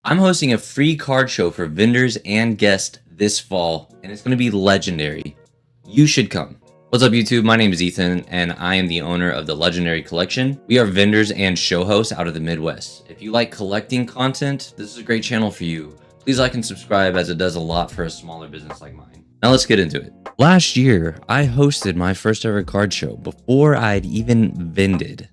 I'm hosting a free card show for vendors and guests this fall, and it's going to be legendary. You should come. What's up, YouTube? My name is Ethan, and I am the owner of the Legendary Collection. We are vendors and show hosts out of the Midwest. If you like collecting content, this is a great channel for you. Please like and subscribe, as it does a lot for a smaller business like mine. Now let's get into it. Last year, I hosted my first ever card show before I'd even vended,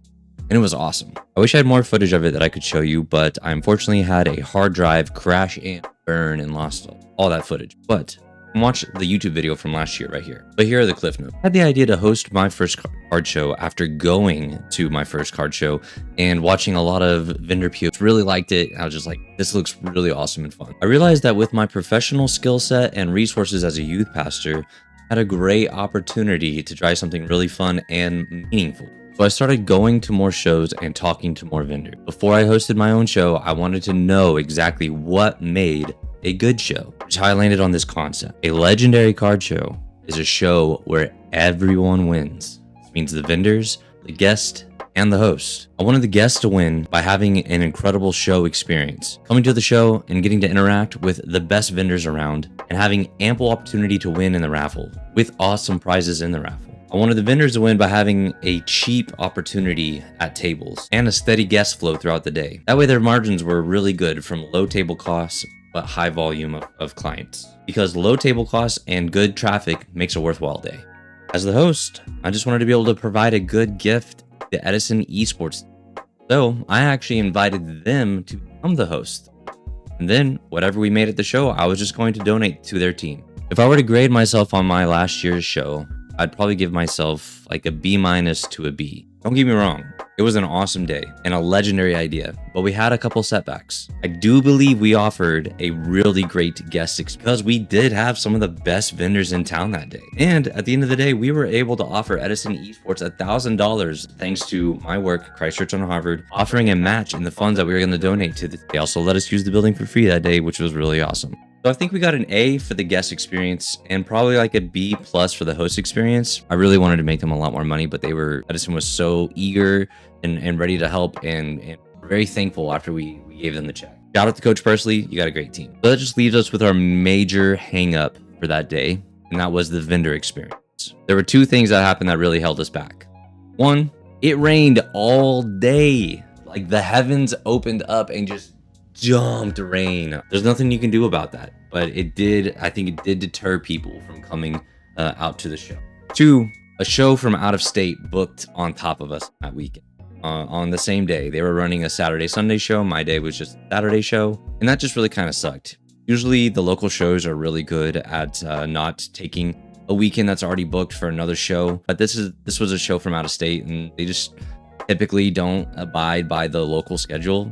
and it was awesome. I wish I had more footage of it that I could show you, but I unfortunately had a hard drive crash and burn and lost all that footage. But watch the YouTube video from last year right here. But here are the cliff notes. I had the idea to host my first card show after going to my first card show and watching a lot of vendor POs. Really liked it. I was just like, this looks really awesome and fun. I realized that with my professional skill set and resources as a youth pastor, I had a great opportunity to try something really fun and meaningful. So I started going to more shows and talking to more vendors. Before I hosted my own show, I wanted to know exactly what made a good show, which is how I landed on this concept. A legendary card show is a show where everyone wins. This means the vendors, the guest, and the host. I wanted the guests to win by having an incredible show experience, coming to the show and getting to interact with the best vendors around, and having ample opportunity to win in the raffle with awesome prizes in the raffle. I wanted the vendors to win by having a cheap opportunity at tables and a steady guest flow throughout the day. That way their margins were really good from low table costs but high volume of clients, because low table costs and good traffic makes a worthwhile day. As the host, I just wanted to be able to provide a good gift to Edison Esports. So I actually invited them to become the host. And then whatever we made at the show, I was just going to donate to their team. If I were to grade myself on my last year's show, I'd probably give myself like a B- to a B. Don't get me wrong, it was an awesome day and a legendary idea, but we had a couple setbacks. I do believe we offered a really great guest experience because we did have some of the best vendors in town that day. And at the end of the day, we were able to offer Edison Esports $1,000 thanks to my work, Christchurch on Harvard, offering a match in the funds that we were going to donate to. They also let us use the building for free that day, which was really awesome. So I think we got an A for the guest experience and probably like a B+ for the host experience. I really wanted to make them a lot more money, but Edison was so eager and ready to help and very thankful after we gave them the check. Shout out to Coach Persley, you got a great team. So that just leaves us with our major hang up for that day, and that was the vendor experience. There were two things that happened that really held us back. One, it rained all day. Like the heavens opened up and just dumped rain. There's nothing you can do about that, but I think it did deter people from coming out to the show. Two, a show from out of state booked on top of us that weekend. On the same day, they were running a Saturday Sunday show. My day was just a Saturday show, and that just really kind of sucked. Usually the local shows are really good at not taking a weekend that's already booked for another show, but this was a show from out of state, and they just typically don't abide by the local schedule.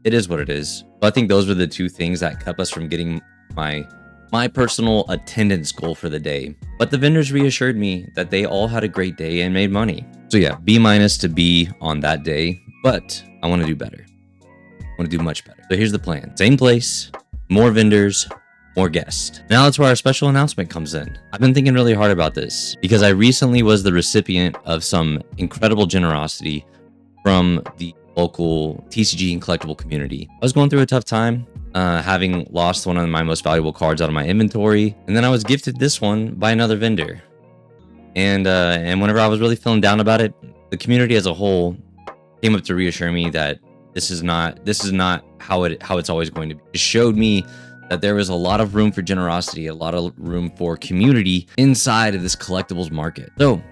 It is what it is. So I think those were the two things that kept us from getting my personal attendance goal for the day. But the vendors reassured me that they all had a great day and made money. So yeah, B- to B on that day, but I want to do better. I want to do much better. So here's the plan. Same place, more vendors, more guests. Now that's where our special announcement comes in. I've been thinking really hard about this because I recently was the recipient of some incredible generosity from the local TCG and collectible community. I was going through a tough time, having lost one of my most valuable cards out of my inventory, and then I was gifted this one by another vendor. And whenever I was really feeling down about it, the community as a whole came up to reassure me that this is not how it's always going to be. It showed me that there was a lot of room for generosity, a lot of room for community inside of this collectibles market. So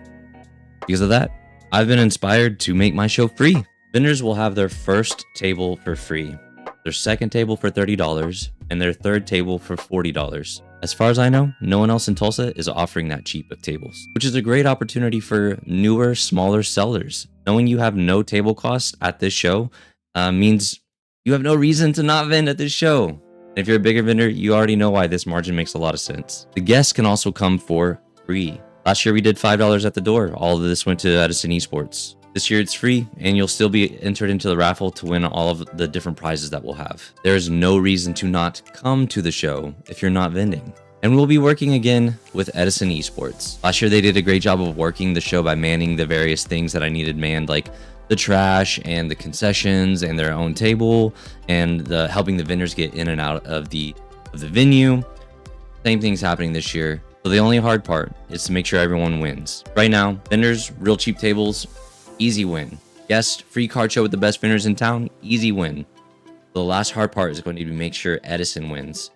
because of that, I've been inspired to make my show free. Vendors will have their first table for free, their second table for $30, and their third table for $40. As far as I know, no one else in Tulsa is offering that cheap of tables, which is a great opportunity for newer, smaller sellers. Knowing you have no table costs at this show means you have no reason to not vend at this show. And if you're a bigger vendor, you already know why this margin makes a lot of sense. The guests can also come for free. Last year we did $5 at the door. All of this went to Edison Esports. This year it's free, and you'll still be entered into the raffle to win all of the different prizes that we'll have. There is no reason to not come to the show if you're not vending. And we'll be working again with Edison Esports. Last year they did a great job of working the show by manning the various things that I needed manned, like the trash and the concessions and their own table and the helping the vendors get in and out of the venue. Same thing's happening this year. So the only hard part is to make sure everyone wins. Right now, vendors, real cheap tables, easy win. Guest, free card show with the best vendors in town, easy win. The last hard part is going to be make sure Edison wins.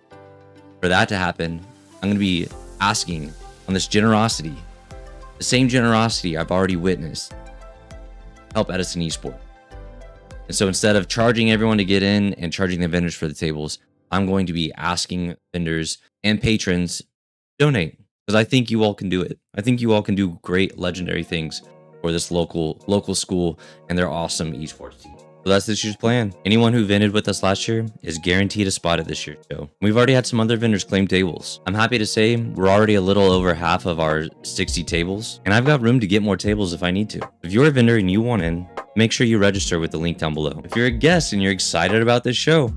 For that to happen, I'm going to be asking on this generosity, the same generosity I've already witnessed, help Edison Esports. And so instead of charging everyone to get in and charging the vendors for the tables, I'm going to be asking vendors and patrons donate, because I think you all can do it. I think you all can do great legendary things for this local school and their awesome esports team. So that's this year's plan. Anyone who vended with us last year is guaranteed a spot at this year's show. We've already had some other vendors claim tables. I'm happy to say we're already a little over half of our 60 tables, and I've got room to get more tables if I need to. If you're a vendor and you want in, make sure you register with the link down below. If you're a guest and you're excited about this show,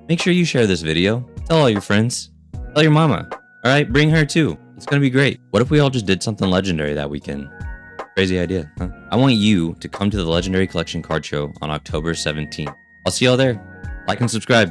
make sure you share this video. Tell all your friends. Tell your mama. All right, bring her too. It's gonna be great. What if we all just did something legendary that weekend? Crazy idea, huh? I want you to come to the Legendary Collection card show on October 17th. I'll see y'all there. Like and subscribe.